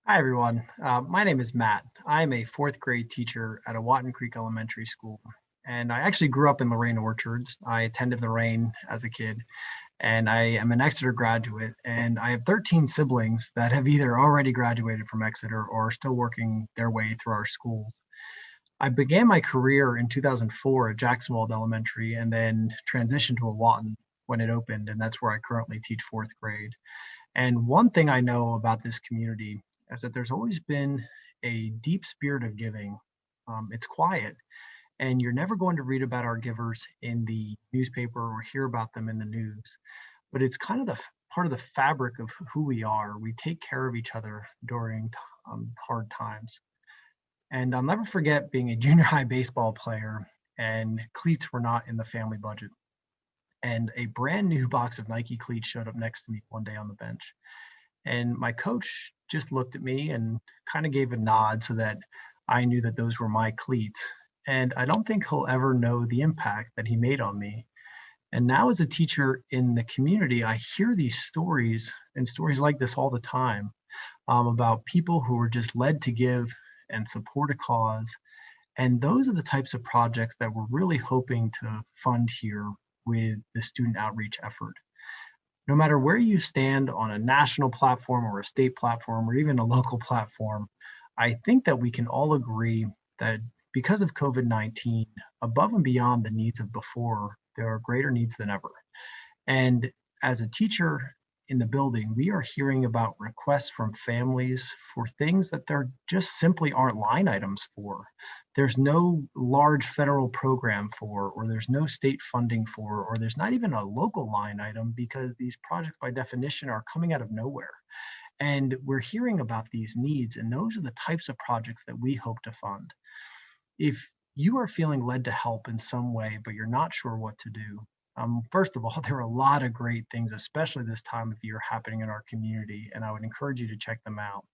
Hi, everyone. My name is Matt. I'm a fourth grade teacher at a Watton Creek Elementary School. And I actually grew up in Lorraine Orchards. I attended Lorraine as a kid, and I am an Exeter graduate. And I have 13 siblings that have either already graduated from Exeter or are still working their way through our schools. I began my career in 2004 at Jacksonville Elementary and then transitioned to a Watton when it opened. And that's where I currently teach fourth grade. And one thing I know about this community is that there's always been a deep spirit of giving. It's quiet, and you're never going to read about our givers in the newspaper or hear about them in the news. But it's kind of the part of the fabric of who we are. We take care of each other during hard times. And I'll never forget being a junior high baseball player, and cleats were not in the family budget. And a brand new box of Nike cleats showed up next to me one day on the bench. And my coach just looked at me and kind of gave a nod so that I knew that those were my cleats. And I don't think he'll ever know the impact that he made on me. And now, as a teacher in the community, I hear these stories and stories like this all the time about people who were just led to give and support a cause. And those are the types of projects that we're really hoping to fund here with the student outreach effort. No matter where you stand on a national platform or a state platform or even a local platform, I think that we can all agree that because of COVID-19, above and beyond the needs of before, there are greater needs than ever. And as a teacher in the building, we are hearing about requests from families for things that there just simply aren't line items for. There's no large federal program for, or there's no state funding for, or there's not even a local line item because these projects by definition are coming out of nowhere. And we're hearing about these needs, and those are the types of projects that we hope to fund. If you are feeling led to help in some way, but you're not sure what to do, first of all, there are a lot of great things, especially this time of year, happening in our community, and I would encourage you to check them out.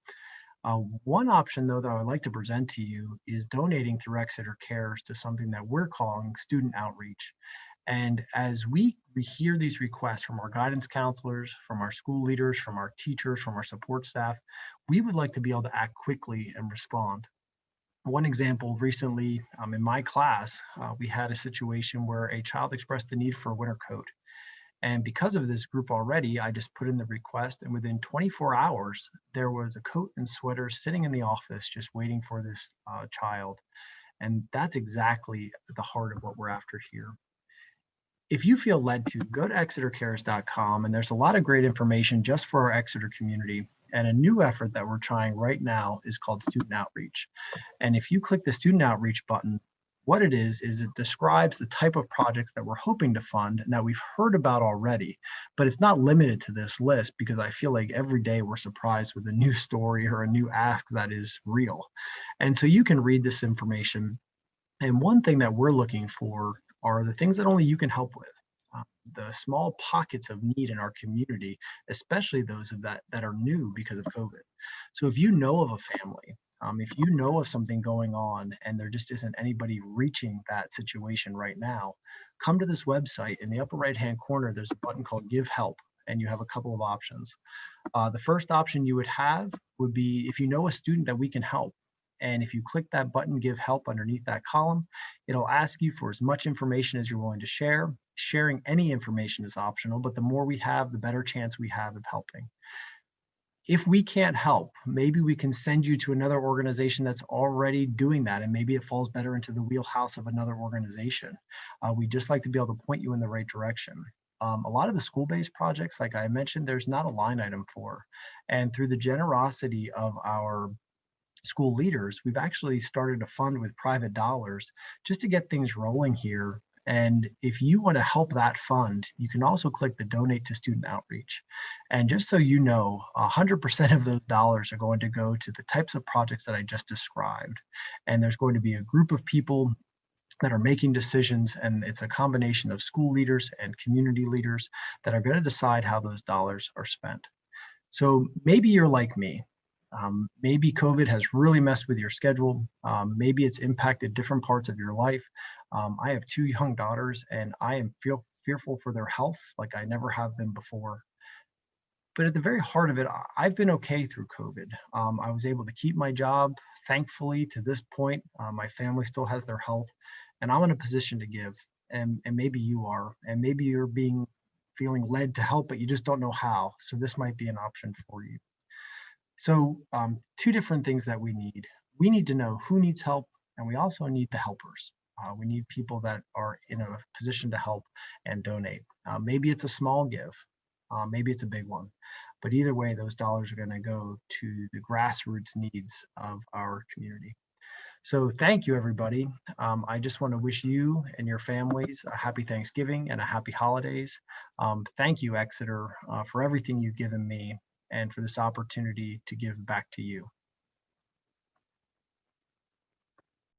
One option, though, that I would like to present to you is donating through Exeter Cares to something that we're calling student outreach. And as we hear these requests from our guidance counselors, from our school leaders, from our teachers, from our support staff, we would like to be able to act quickly and respond. One example recently in my class, we had a situation where a child expressed the need for a winter coat. And because of this group already, I just put in the request, and within 24 hours, there was a coat and sweater sitting in the office just waiting for this child. And that's exactly at the heart of what we're after here. If you feel led to, go to exetercares.com, and there's a lot of great information just for our Exeter community. And a new effort that we're trying right now is called Student Outreach. And if you click the Student Outreach button, what it is it describes the type of projects that we're hoping to fund and that we've heard about already. But it's not limited to this list, because I feel like every day we're surprised with a new story or a new ask that is real. And so you can read this information. And one thing that we're looking for are the things that only you can help with. The small pockets of need in our community, especially those of that are new because of COVID. So if you know of a family, if you know of something going on and there just isn't anybody reaching that situation right now, come to this website. In the upper right-hand corner, there's a button called Give Help, and you have a couple of options. The first option you would have would be if you know a student that we can help. And if you click that button, Give Help, underneath that column, it'll ask you for as much information as you're willing to share. Sharing any information is optional, but the more we have, the better chance we have of helping. If we can't help, maybe we can send you to another organization that's already doing that, and maybe it falls better into the wheelhouse of another organization. We just like to be able to point you in the right direction. A lot of the school-based projects, like I mentioned, there's not a line item for. And through the generosity of our school leaders, we've actually started to fund with private dollars just to get things rolling here. And if you want to help that fund, you can also click the Donate to Student Outreach. And just so you know, 100% of those dollars are going to go to the types of projects that I just described. And there's going to be a group of people that are making decisions, and it's a combination of school leaders and community leaders that are going to decide how those dollars are spent. So maybe you're like me. Maybe COVID has really messed with your schedule. Maybe it's impacted different parts of your life. I have two young daughters, and I am fearful for their health like I never have been before. But at the very heart of it, I've been okay through COVID. I was able to keep my job, thankfully, to this point. My family still has their health, and I'm in a position to give. And maybe you are, and maybe you're feeling led to help, but you just don't know how. So this might be an option for you. So two different things that we need. We need to know who needs help, and we also need the helpers. We need people that are in a position to help and donate. Maybe it's a small give, maybe it's a big one, but either way, those dollars are going to go to the grassroots needs of our community. So thank you, everybody. I just want to wish you and your families a happy Thanksgiving and a happy holidays. Thank you, Exeter, for everything you've given me and for this opportunity to give back to you.